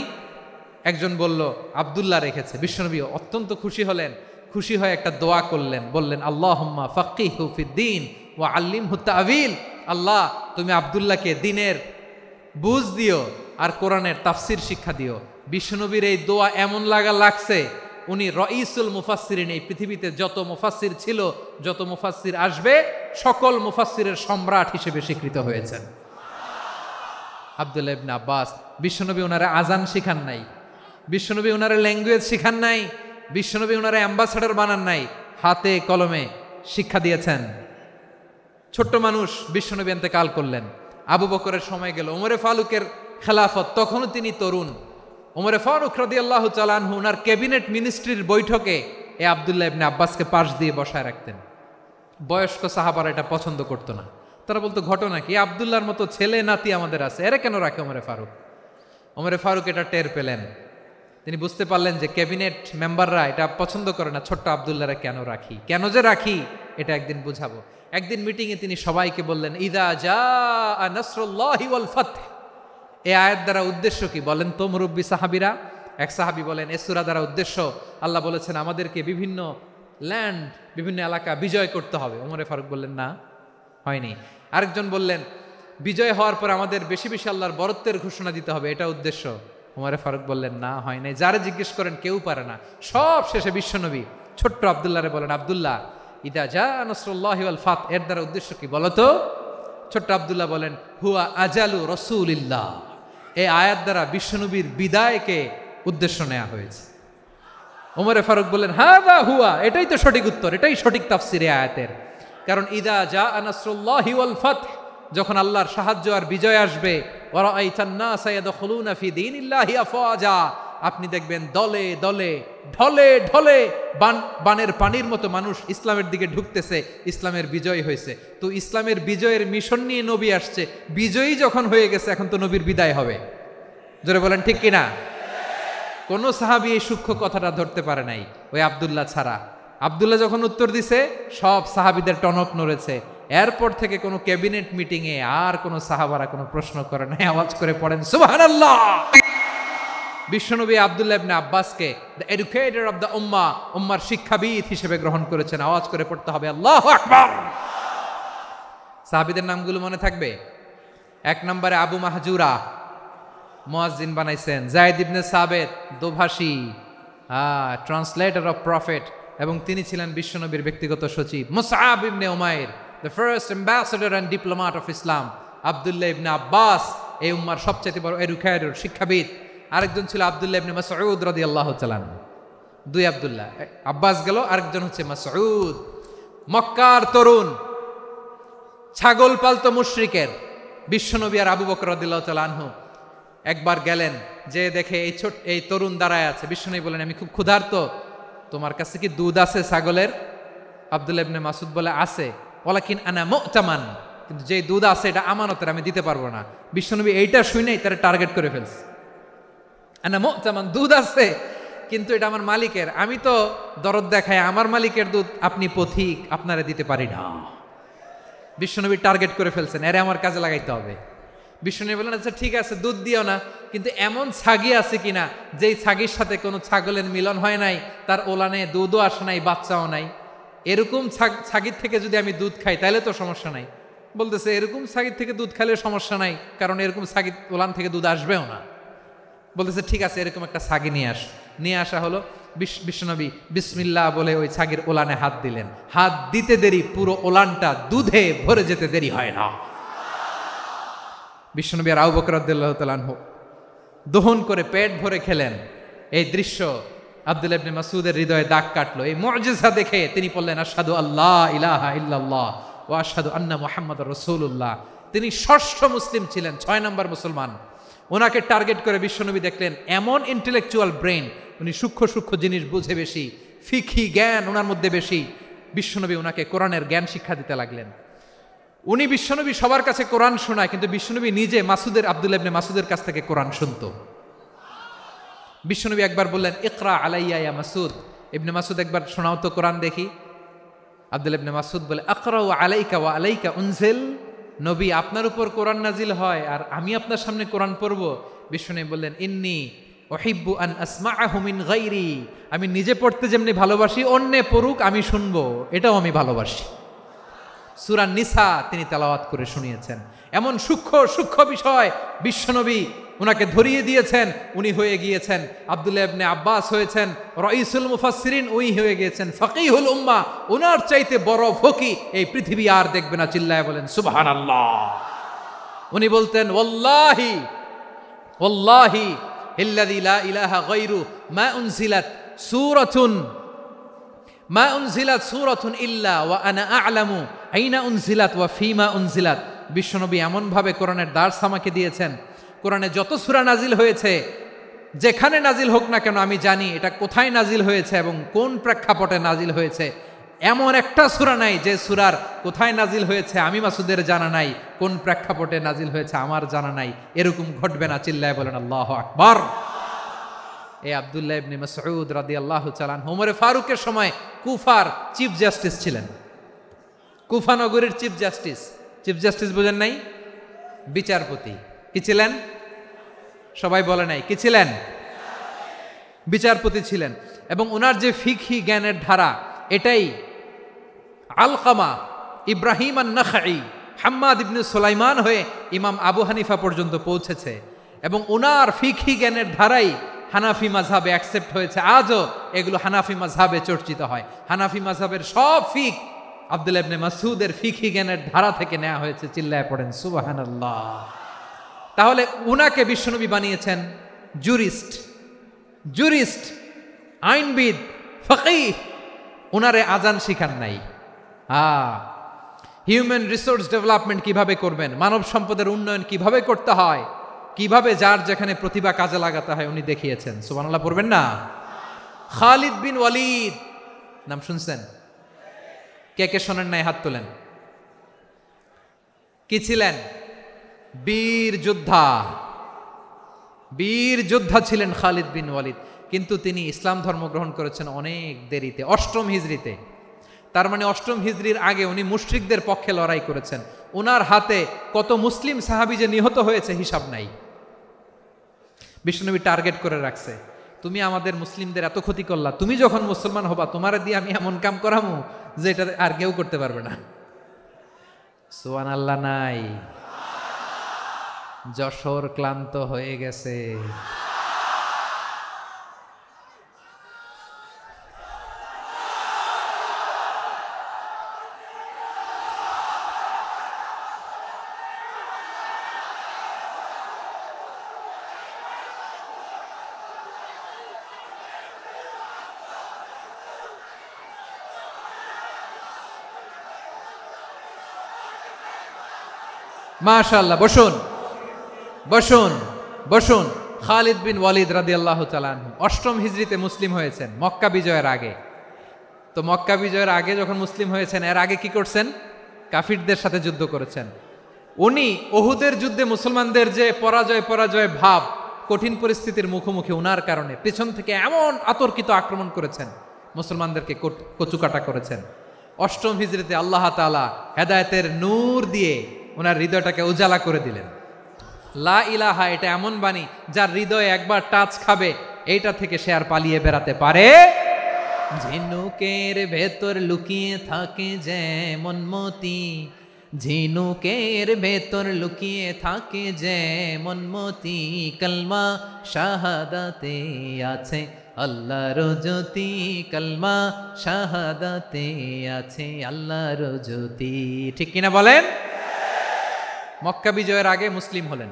একজন বলল, আব্দুল্লাহ রেখেছে। বিশ্বনবী অত্যন্ত খুশি হলেন, খুশি হয়ে একটা দোয়া করলেন, বললেন, আল্লাহুম্মা ফাক্কিহু ফিদ্দীন ওয়া আল্লিমহু তা'ওয়ীল। আল্লাহ, তুমি আব্দুল্লাহকে দ্বীনের বুঝ দিও আর কোরআনের তাফসির শিক্ষা দিও। বিশ্বনবীর এই দোয়া এমন লাগছে, উনি রাইসুল মুফাসসিরিন, এই পৃথিবীতে যত মুফাসসির ছিল, যত মুফাসসির আসবে, সকল মুফাসসিরের সম্রাট হিসেবে স্বীকৃত হয়েছেন। আব্দুল্লাহ ইবনে আব্বাস, বিশ্বনবী ওনারে আজান শিখান নাই, বিশ্বনবী ওনারে ল্যাঙ্গুয়েজ শিখান নাই, বিশ্বনবী ওনারে অ্যাম্বাসাডর বানান নাই, হাতে কলমে শিক্ষা দিয়েছেন। ছোট্ট মানুষ, বিশ্বনবী ইন্তেকাল করলেন, আবু বকরের সময় গেল, ওমরে ফারুকের খেলাফত, তখনও তিনি তরুণ। ওমরে ফারুক রাদিয়াল্লাহু তাআলা আনহু ওনার ক্যাবিনেট মিনিস্ট্রির বৈঠকে এ আব্দুল্লাহ ইবনে আব্বাসকে পাশ দিয়ে বসায় রাখতেন। বয়স্ক সাহাবারা এটা পছন্দ করতো না, তারা বলতো ঘটনা কি, আব্দুল্লাহর মতো ছেলে নাতি আমাদের আছে, এরা কেন রাখে ওমরে ফারুক? ওমরে ফারুক এটা টের পেলেন, তিনি বুঝতে পারলেন যে ক্যাবিনেট মেম্বাররা এটা পছন্দ করে না, ছোট্ট আব্দুল্লাহরা কেন রাখি, কেন যে রাখি এটা একদিন বুঝাবো। একদিন মিটিংয়ে তিনি সবাইকে বললেন, ইদা জাআ নাসরুল্লাহি ওয়াল ফাতহ। এই আয়াত দ্বারা উদ্দেশ্য কি বলেন তো মুরব্বী সাহাবীরা? এক সাহাবী বলেন, এই সূরা দ্বারা উদ্দেশ্য, আল্লাহ বলেছেন আমাদেরকে বিভিন্ন ল্যান্ড, বিভিন্ন এলাকা বিজয় করতে হবে। ওমরে ফারুক বললেন না, হয়নি। আরেকজন বললেন, বিজয় হওয়ার পর আমাদের বেশি বেশি আল্লাহর বরত্বের ঘোষণা দিতে হবে, এটা উদ্দেশ্য। ওমরে ফারুক বললেন না, হয় নাই। যারা জিজ্ঞেস করেন কেউ পারে না। সব শেষে বিশ্বনবী ছোট্ট আব্দুল্লাহরে বলেন, আব্দুল্লাহ, ইদা জাআ নাসরুল্লাহি ওয়াল ফাতহ এর দ্বারা উদ্দেশ্য কি বলতো? ছোট্ট আব্দুল্লাহ বলেন, হুয়া আজালু রাসূলিল্লাহ। এই আয়াত দ্বারা বিশ্বনবীর বিদায়কে উদ্দেশ্য নেওয়া হয়েছে। ওমরে ফারুক বললেন, হাযা হুয়া, এটাই তো সঠিক উত্তর, এটাই সঠিক তাফসীর এই আয়াতের। কারণ ইদা জাআ নাসরুল্লাহি ওয়াল ফাতহ, যখন আল্লাহর সাহায্য আর বিজয় আসবে, ওয়া রাআইতান নাসা ইয়াদখুলুনা ফি দীনিল্লাহি আফওয়াজা, আপনি দেখবেন দলে দলে ঢলে ঢলে বানের পানির মতো মানুষ ইসলামের দিকে ঢুকতেছে, ইসলামের বিজয় হয়েছে। তো ইসলামের বিজয়ের মিশন নিয়ে নবী আসছে, বিজয়ী যখন হয়ে গেছে এখন তো নবীর বিদায় হবে। জোরে বলেন ঠিক কিনা? কোন সাহাবী এই সূক্ষ্ম কথাটা ধরতে পারে নাই, ওই আব্দুল্লাহ ছাড়া। আব্দুল্লাহ যখন উত্তর দিছে, সব সাহাবীদের টনক নড়েছে। এরপর থেকে কোনো ক্যাবিনেট মিটিংয়ে আর কোনো সাহাবারা কোনো প্রশ্ন করে নাই, আওয়াজ করে পড়েন সুবহানাল্লাহ। বিশ্বনবী আব্দুল্লাহ ইবনে আব্বাসকে দ্য এডুকেটর অফ দ্য উম্মাহ, উম্মার শিক্ষাবিদ হিসেবে গ্রহণ করেছেন। আওয়াজ করে পড়তে হবে আল্লাহু আকবার। সাহাবীদের নামগুলো মনে থাকবে? এক নম্বরে আবু মাহজুরা, মুয়াজ্জিন বানাইছেন। যায়েদ ইবনে সাবিত, দোভাষী, ট্রান্সলেটর অফ প্রফেট, এবং তিনি ছিলেন বিশ্বনবীর ব্যক্তিগত সচিব। Musab ibn Umair, the first ambassador and diplomat of Islam. Abdullah ibn Abbas, এই উম্মার সবচেয়ে বড় এডুকেটর, শিক্ষাবিদ। আরেকজন ছিল আব্দুল্লাহ ইবনে মাসউদ রাদিয়াল্লাহু তাআলা আনহু। দুই আব্দুল্লাহ, আব্বাস গেল, আরেকজন হচ্ছে মাসউদ। মক্কার তরুণ, ছাগল পালতো মুশরিকের বিশ্বনবী আর আবু বকর রাদিয়াল্লাহু তাআলা আনহু একবার গেলেন, যে দেখে এই তরুণ দাঁড়ায় আছে। বিশ্বনবী বলেন, আমি খুব ক্ষুধার্ত, তোমার কাছে কি দুধ আছে ছাগলের? আব্দুল্লাহ ইবনে মাসউদ বলে, আছে। ওয়ালাকিন আনা মুতামান, কিন্তু যে দুধ আছে এটা আমানতের, আমি দিতে পারবো না। বিশ্বনবী এইটা শুনেই তারা টার্গেট করে ফেলছে। আনা মুতামান, দুধ আছে কিন্তু এটা আমার মালিকের, আমি তো দরদ দেখাই, আমার মালিকের দুধ আপনি পথিক, আপনারে দিতে পারি না। বিশ্বনবী টার্গেট করে ফেলছেন, এরে আমার কাজে লাগাইতে হবে। বিশ্বনবী বললেন, আচ্ছা ঠিক আছে, দুধ দিও না, কিন্তু এমন ছাগি আছে কিনা যেই ছাগির সাথে কোনো ছাগলের মিলন হয় নাই, তার ওলানে দুধও আসে নাই, বাচ্চাও নাই, এরকম ছাগির থেকে যদি আমি দুধ খাই তাহলে তো সমস্যা নাই। বলতেছে, এরকম ছাগির থেকে দুধ খাইলে সমস্যা নাই, কারণ এরকম ছাগির ওলান থেকে দুধ আসবেও না। বলতেছে, ঠিক আছে, এরকম একটা ছাগি নিয়ে আসা হলো। বিশ্বনবী বিসমিল্লাহ বলে ওই ছাগির ওলানে হাত দিলেন। হাত দিতে দেরি, পুরো ওলানটা দুধে ভরে যেতে দেরি হয় না। বিশ্বনবী আর আবু বকর রাদিয়াল্লাহু তাআলা আনহু দহন করে পেট ভরে খেলেন। এই দৃশ্য আব্দুল্লাহ ইবনে মাসউদের হৃদয়ে দাগ কাটলো। এই মুজিজা দেখে তিনি বললেন, আশহাদু আল্লা ইলাহা ইল্লাল্লাহ ওয়া আশহাদু আন্না মুহাম্মাদুর রাসূলুল্লাহ। তিনি ষষ্ঠ মুসলিম ছিলেন, 6 নম্বর মুসলমান। ওনাকে টার্গেট করে বিশ্বনবী দেখলেন এমন ইন্টেলেকচুয়াল ব্রেন, উনি সূক্ষ্ম সূক্ষ্ম জিনিস বুঝে বেশি, ফিকহি জ্ঞান ওনার মধ্যে বেশি। বিশ্বনবী ওনাকে কোরআনের জ্ঞান শিক্ষা দিতে লাগলেন। উনি বিশ্বনবী সবার কাছে কোরআন শোনায়, কিন্তু বিশ্বনবী নিজে আব্দুল্লাহ ইবনে মাসউদের কাছ থেকে কোরআন শুনতো। বিশ্বনবী একবার বললেন, ইকরা আলাইয়া ইয়া মাসউদ। ইবনে মাসউদ একবার শোনাও তো কোরআন দেখি। আব্দুল্লাহ ইবনে মাসউদ বলে, আকরাউ আলাইকা ওয়া আলাইকা উনজিল। নবী, আপনার উপর কোরআন নাজিল হয় আর আমি আপনার সামনে কোরআন পড়ব। বিশ্বনবী বললেন, ইন্নী উহিব্বু আন আসমাআহু মিন গায়রি। আমি নিজে পড়তে যেমনি ভালোবাসি, অন্যে পড়ুক আমি শুনবো, এটাও আমি ভালোবাসি। সূরা নিসা তিনি তেলাওয়াত করে শুনিয়েছেন। এমন সূক্ষ্ম সূক্ষ্ম বিষয় বিশ্বনবী উনাকে ধরিয়ে দিয়েছেন, উনি হয়ে গিয়েছেন আব্দুল্লাহ ইবনে আব্বাস হয়েছেন রাইসুল মুফাসসিরিন, উনি হয়ে গিয়েছেন ফাকিহুল উম্মাহ। উনার চাইতে বড় ফকি এই পৃথিবী আর দেখবে না, চিল্লায় বলেন সুবহানাল্লাহ। উনি বলতেন ওয়াল্লাহি ওয়াল্লাহি ইল্লাযী লা ইলাহা গায়রু মা উনজিলাত সূরাতুন ইল্লা ওয়া আনা আ'লামু আইনা উনজিলাত ওয়া ফীমা উনজিলাত। বিশ্বনবী এমন ভাবে কোরআনের দার্স আমাকে দিয়েছেন, কোরআনে যত সূরা নাজিল হয়েছে, যেখানে নাজিল হোক না কেন আমি জানি এটা কোথায় নাজিল হয়েছে এবং কোন প্রেক্ষাপটে নাজিল হয়েছে। এমন একটা সূরা নাই যে সূরার কোথায় নাজিল হয়েছে আমি মাসুদের জানা নাই, কোন প্রেক্ষাপটে নাজিল হয়েছে আমার জানা নাই। এরকম ঘটবে না, চিল্লায় বলেন আল্লাহু আকবার। এই আব্দুল্লাহ ইবনে মাসউদ রাদিয়াল্লাহু তাআলা আনহু ওমর ফারুকের সময় কুফার চিফ জাস্টিস ছিলেন। কুফা নগরীর চিফ জাস্টিস। চিফ জাস্টিস বোঝেন নাই? বিচারপতি। কি ছিলেন? সবাই বলে নাই, কি ছিলেন? বিচারপতি ছিলেন। এবং ওনার যে ফিকহি জ্ঞানের ধারা, এটাই আলকামা, ইব্রাহিম আন-নাখাই, হাম্মাদ ইবনে সুলাইমান হয়ে ইমাম আবু হানিফা পর্যন্ত পৌঁছেছে। এবং ওনার ফিকহি জ্ঞানের ধারাই হানাফি মাযহাবে অ্যাকসেপ্ট হয়েছে। আজও এগুলো হানাফি মাযহাবে চর্চিত হয়। হানাফি মাযহাবের সব ফিক আব্দুল্লাহ ইবনে মাসউদের ফিকহি জ্ঞানের ধারা থেকে নেওয়া হয়েছে, চিল্লায় পড়েন সুবহানাল্লাহ। তাহলে উনাকে বিশ্বনবী বানিয়েছেন জুরিস্ট, আইনবিদ, ফকিহ। উনারে আজান শিখান নাই। হিউম্যান রিসোর্স ডেভেলপমেন্ট কিভাবে করবেন, মানব সম্পদের উন্নয়ন কিভাবে করতে হয়, কিভাবে যার যেখানে প্রতিভা কাজে লাগাতে হয় উনি দেখিয়েছেন। সুবহানাল্লাহ পড়বেন না? খালিদ বিন ওয়ালিদ নাম শুনছেন? কে কে শোনেন নাই? হাত তোলেন। কি ছিলেন? বীর যোদ্ধা ছিলেন খালিদ বিন ওয়ালিদ। কিন্তু তিনি ইসলাম ধর্ম গ্রহণ করেছেন অনেক দেরিতে, 8ম হিজরিতে। তার মানে 8ম হিজরির আগে উনি মুশরিকদের পক্ষে লড়াই করেছেন। ওনার হাতে কত মুসলিম সাহাবী যে নিহত হয়েছে হিসাব নাই। বিশ্বনবী টার্গেট করে রাখছে, তুমি আমাদের মুসলিমদের এত ক্ষতি করলা, তুমি যখন মুসলমান হবা তোমারে দিয়ে আমি এমন কাম করামু যে এটা আর কেউ করতে পারবে না। সুবহানাল্লাহ নাই? যশোর ক্লান্ত হয়ে গেছে। মাশাআল্লাহ, বসুন বসুন বসুন। খালিদ বিন ওয়ালিদ রাদিয়াল্লাহু তাআলা আনহু 8ম হিজরিতে মুসলিম হয়েছেন, মক্কা বিজয়ের আগে। তো মক্কা বিজয়ের আগে যখন মুসলিম হয়েছেন, এর আগে কি করছেন? কাফিরদের সাথে যুদ্ধ করেছেন। উনি উহুদের যুদ্ধে মুসলমানদের যে পরাজয় ভাব, কঠিন পরিস্থিতির মুখোমুখি উনার কারণে পেছন থেকে এমন আতর্কিত আক্রমণ করেছেন, মুসলমানদেরকে কচুকাটা করেছেন। 8ম হিজরিতে আল্লাহ তাআলা হেদায়েতের নূর দিয়ে ওনার হৃদয়টাকে উজালা করে দিলেন। লা ইলাহা এটা এমন বাণী যার হৃদয়ে একবার টাচ খাবে, এইটা থেকে সে আর পালিয়ে বেড়াতে পারে। ঝিনুকের ভেতর লুকিয়ে থাকে যেমন মতি, ঝিনুকের ভেতর লুকিয়ে থাকে যেমন মতি, কলমা শাহাদাতে আছে আল্লাহর জ্যোতি, কলমা শাহাদাতে আছে আল্লাহর জ্যোতি। ঠিক কিনা বলেন? মক্কা বিজয়ের আগে মুসলিম হলেন,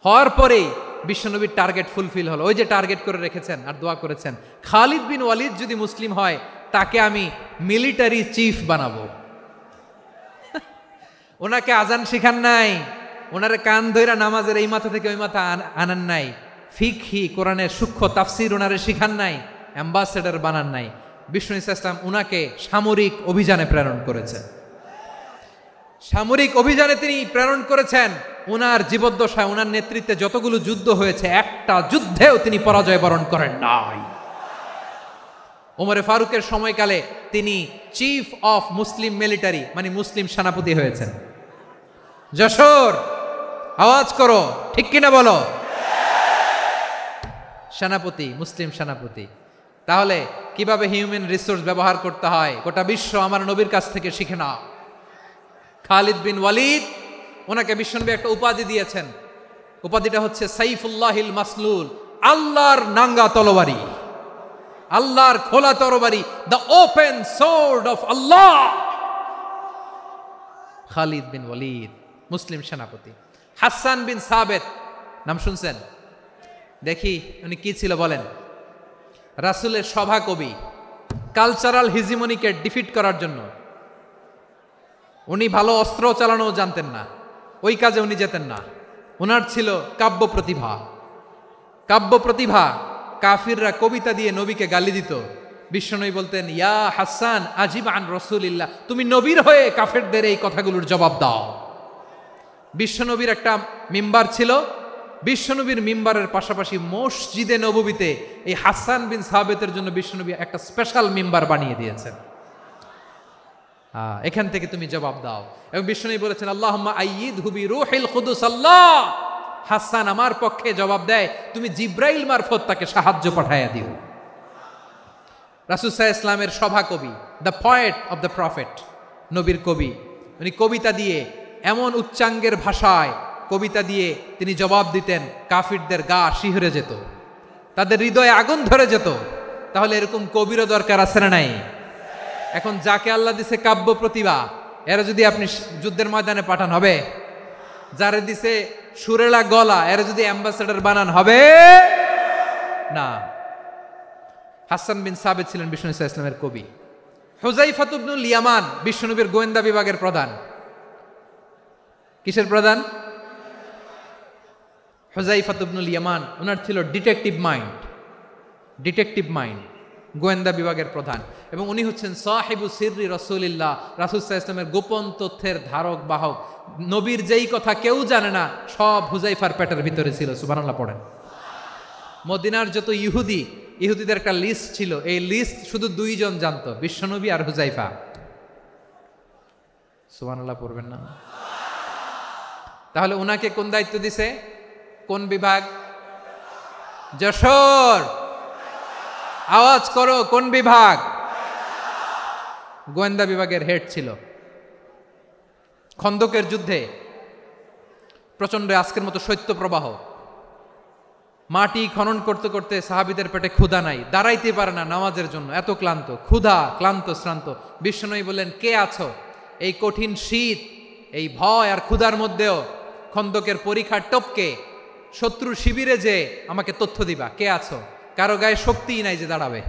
হওয়ার পরেই বিশ্বনবীর টার্গেট ফুলফিল হলো। ওই যে টার্গেট করে রেখেছেন আর দোয়া করেছেন, খালিদ বিন ওয়ালিদ যদি মুসলিম হয় তাকে আমি মিলিটারি চিফ বানাবো। ওনাকে আজান শিখান নাই, ওনারে কান ধইরা নামাজের এই মাথা থেকে ওই মাথা আনান নাই, ফিকহি কোরআনের সূক্ষ্ম তাফসীর ওনারে শিখান নাই, অ্যাম্বাসেডর বানান নাই। বিষ্ণু ইসলাম উনাকে সামরিক অভিযানে প্রেরণ করেছেন। সামরিক অভিযানে তিনি প্রেরণ করেছেন। উনার জীবদ্দশায় উনার নেতৃত্বে যতগুলো যুদ্ধ হয়েছে, একটা যুদ্ধেও তিনি পরাজয় বরণ করেন নাই। ওমরে ফারুকের সময়কালে তিনি চিফ অফ মুসলিম মিলিটারি, মানে মুসলিম সেনাপতি হয়েছেন। যশোর আওয়াজ করো, ঠিক কিনা বলো? সেনাপতি, মুসলিম সেনাপতি। তাহলে কিভাবে হিউম্যান রিসোর্স ব্যবহার করতে হয় গোটা বিশ্ব আমার নবীর কাছ থেকে শিখে নাও। খালিদ বিন ওয়ালিদ, ওনাকে বিশ্বনবী একটা উপাধি দিয়েছেন। উপাধিটা হচ্ছে সাইফুল্লাহিল মাসলুল, আল্লাহর নাঙ্গা তরবারি, আল্লাহর খোলা তরবারি, দ্য ওপেন সোর্ড অফ আল্লাহ। খালিদ বিন ওয়ালিদ, মুসলিম সেনাপতি। হাসান বিন সাবেত, নাম শুনছেন? দেখি উনি কি ছিল বলেন। রাসূলের সভা কবি, কালচারাল হিজিমনিকে ডিফিট করার জন্য। উনি ভালো অস্ত্র চালানো জানতেন না, ওই কাজে উনি যেতেন না। ওনার ছিল কাব্য প্রতিভা। কাব্য প্রতিভা, কাফিররা কবিতা দিয়ে নবীকে গালি দিত। বিশ্বনবী বলতেন, ইয়া হাসান আজিব আন রাসূলিল্লাহ, তুমি নবীর হয়ে কাফেরদের এই কথাগুলোর জবাব দাও। বিশ্বনবীর একটা মিম্বার ছিল, বিশ্বনবীর মিম্বারের পাশাপাশি মসজিদে নববীতে এই হাসান বিন সাবেতের জন্য বিশ্বনবী একটা স্পেশাল মিম্বার বানিয়ে দিয়েছেন। এখান থেকে তুমি জবাব দাও। এবং বিশ্বনবী বলেছেন, আল্লাহুম্মা আইয়িদহু বিরূহিল কুদুস, আল্লাহ হাসান আমার পক্ষে জবাব দেয়, তুমি জিব্রাইল মারফত তাকে সাহায্য পাঠাইয়া দিও। রাসূল সাল্লাল্লাহু আলাইহি ইসলামের সভা কবি, the poet of the prophet, নবীর কবি। উনি কবিতা দিয়ে এমন উচ্চাঙ্গের ভাষায় কবিতা দিয়ে তিনি জবাব দিতেন, কাফিরদের গা শিহরে যেত, তাদের হৃদয়ে আগুন ধরে যেত। তাহলে এরকম কবিরও দরকার আছে না নাই? এখন যাকে আল্লাহ দিছে কাব্য প্রতিভা, এরা যদি আপনি যুদ্ধের ময়দানে পাঠান হবে? যারে দিছে সুরেলা গলা, এরা যদি অ্যাম্বাসেডর বানান হবে না। হাসান বিন সাবেত ছিলেন বিষ্ণু ইসলামের কবি। হুযায়ফা ইবনুল ইয়ামান, বিশ্বনবীর গোয়েন্দা বিভাগের প্রধান। কিসের প্রধান? হুযায়ফা ইবনুল ইয়ামান, ওনার ছিল ডিটেকটিভ মাইন্ড। ডিটেকটিভ মাইন্ড, গোয়েন্দা বিভাগের প্রধান। এবং উনি হচ্ছেন সাহিবু সিররি রাসূলিল্লাহ, রাসূল সাল্লাল্লাহু আলাইহি ওয়াসাল্লামের গোপন তথ্যের ধারক বাহক। নবীর যেই কথা কেউ জানে না, সব হুযায়ফার পেটের ভিতরে ছিল। সুবহানাল্লাহ পড়েন। মদিনার যত ইহুদিদের একটা লিস্ট ছিল, এই লিস্ট শুধু দুইজন জানতো, বিশ্বনবী আর হুযায়ফা। সুবহানাল্লাহ পড়বেন না? তাহলে ওনাকে কোন দায়িত্ব দিছে? কোন বিভাগ? যশোর, আওয়াজ করো, কোন বিভাগ? গোয়েন্দা বিভাগের হেড ছিল। খন্দকের যুদ্ধে প্রচন্ড আজকের মতো শৈত্য প্রবাহ, মাটি খনন করতে করতে সাহাবীদের পেটে ক্ষুধা নাই, দাঁড়াইতে পারে না নামাজের জন্য, এত ক্লান্ত, ক্ষুধা, ক্লান্ত, শ্রান্ত। বিশ্বনবী বললেন, কে আছো? এই কঠিন শীত, এই ভয় আর ক্ষুধার মধ্যেও খন্দকের পরীক্ষার টপকে শত্রু শিবিরে যে আমাকে তথ্য দিবা, কে আছো? কারো গায়ে শক্তিই নাই যে দাঁড়াবে,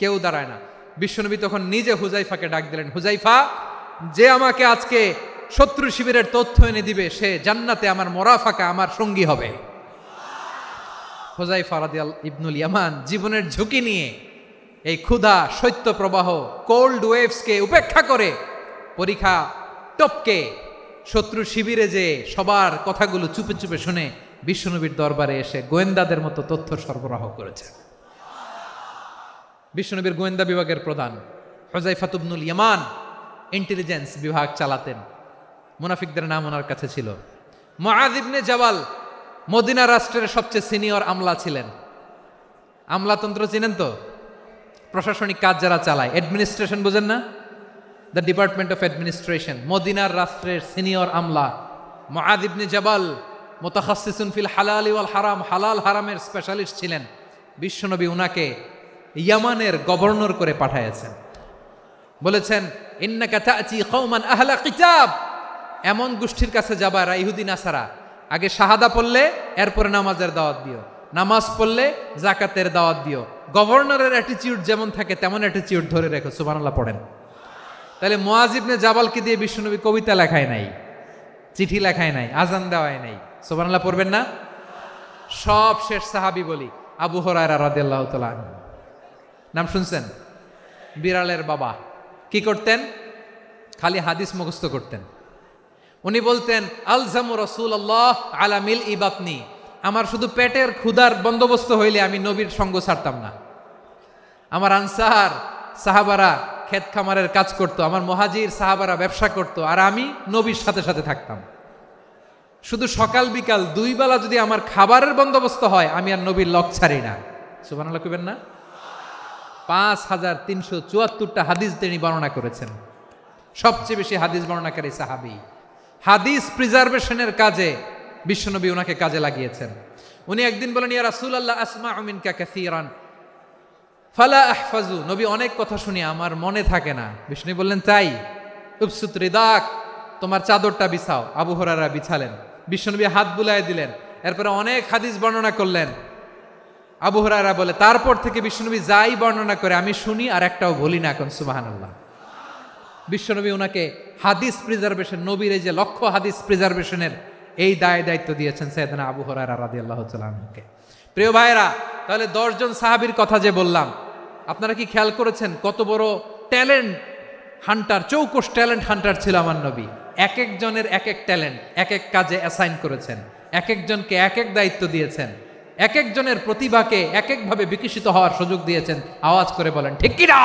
কেউ দাঁড়ায় না। বিশ্বনবী তখন নিজে হুযায়ফাকে ডাক দিলেন, হুযায়ফা, যে আমাকে আজকে শত্রু শিবিরের তথ্য এনে দিবে, সে জান্নাতে আমার মোরাফাকা, আমার সঙ্গী হবে। হুযায়ফা রাদিয়াল্লাহু ইবনুল ইয়ামান জীবনের ঝুঁকি নিয়ে এই ক্ষুধা, শৈত্য প্রবাহ, কোল্ড ওয়েভসকে উপেক্ষা করে পরীক্ষা টপকে শত্রু শিবিরে যে সবার কথাগুলো চুপে চুপে শুনে বিশ্বনবীর দরবারে এসে গোয়েন্দাদের মতো তথ্য সরবরাহ করেছে। বিশ্বনবীর গোয়েন্দা বিভাগের প্রধান হুযায়ফা ইবনুল ইয়ামান ইন্টেলিজেন্স বিভাগ চালাতেন। মুনাফিকদের নাম ওনার কাছে ছিল। মুআয ইবনে জাবাল মদিনা রাষ্ট্রের সবচেয়ে সিনিয়র আমলা ছিলেন। আমলাতন্ত্র চিনেন তো? প্রশাসনিক কাজ যারা চালায়, অ্যাডমিনিস্ট্রেশন বোঝেন না? The department of administration. মদিনার রাষ্ট্রের সিনিয়র আমলা মুআয ইবনে জাবাল মুতাখাসসিসুন ফিল হালাল ওয়াল হারাম, হালাল হারামের স্পেশালিস্ট ছিলেন। বিশ্বনবী উনাকে ইয়ামানের গভর্নর করে পাঠাইছেন। বলেছেন, ইন্নাকা তা'তি কওমান আহলা কিতাব, এমন গোষ্ঠীর কাছে যাবা এরা ইহুদি নাসারা, আগে শাহাদা পড়লে এরপরে নামাজের দাওয়াত দিও, নামাজ পড়লে যাকাতের দাওয়াত দিও। গভর্নরের অ্যাটিটিউড যেমন থাকে তেমন অ্যাটিটিউড ধরে রেখো। সুবহানাল্লাহ পড়েন। তাহলে মুআয ইবনে জাবালকে দিয়ে বিশ্বনবী কবিতা লেখায় নাই, চিঠি লেখায় নাই, আজান দেওয়ায় নাই। সুবহানাল্লাহ পড়বেন না? সব শেষ সাহাবী বলি আবু হুরায়রা রাদিয়াল্লাহু তাআলা আনহু, নাম শুনছেন? বিড়ালের বাবা। কি করতেন? খালি হাদিস মুখস্থ করতেন। উনি বলতেন, আলজামু রাসূলুল্লাহ আলা মিল ইবাতনি, আমার শুধু পেটের ক্ষুধার বন্দোবস্ত হইলে আমি নবীর সঙ্গ ছাড়তাম না। আমার আনসার সাহাবারা ক্ষেত খামারের কাজ করত, আমার মুহাজির সাহাবারা ব্যবসা করত, আর আমি নবীর সাথে সাথে থাকতাম। শুধু সকাল বিকাল দুই বেলা যদি আমার খাবারের বন্দোবস্ত হয়, আমি আর নবীর লক ছাড়ি না। সুবহানাল্লাহ কইবেন না? 5374টা হাদিস তিনি বর্ণনা করেছেন। সবচেয়ে বেশি হাদিস বর্ণনাকারী সাহাবী। হাদিস প্রিজার্ভেশনের কাজে বিশ্বনবী ওনাকে কাজে লাগিয়েছেন। উনি একদিন বলেন, ইয়া রাসূলুল্লাহ আসমাউ মিনকা কাসীরান ফালা আহফাজু, নবী অনেক কথা শুনি আমার মনে থাকে না। বিষ্ণু বললেন, তাই? উবসুত রিদাক, তোমার চাদরটা বিছাও। আবু হুরায়রা বিছালেন, বিশ্বনবী হাত বুলায় দিলেন, এরপরে অনেক হাদিস বর্ণনা করলেন। আবু হুরায়রা বলে, তারপর থেকে বিশ্বনবী যাই বর্ণনা করে আমি শুনি আর একটাও বলি না। এখন সুবহানাল্লাহ। বিশ্বনবী ওনাকে হাদিস প্রিজার্ভেশন, নবীর এই যে লক্ষ্য হাদিস প্রিজার্ভেশনের এই দায়িত্ব দিয়েছেন সাইয়েদনা আবু হুরায়রা রাদিয়াল্লাহু তাআলা আনহুকে। প্রিয় ভাইরা, তাহলে 10 জন সাহাবীর কথা যে বললাম, আপনারা কি খেয়াল করেছেন কত বড় ট্যালেন্ট হান্টার, চৌকস ট্যালেন্ট হান্টার ছিল আমার নবী। এক একজনের এক এক ট্যালেন্ট এক এক কাজে অ্যাসাইন করেছেন, এক একজনকে এক এক দায়িত্ব দিয়েছেন, এক একজনের প্রতিভাকে এক একভাবে বিকশিত হওয়ার সুযোগ দিয়েছেন। আওয়াজ করে বলেন ঠিক কি না?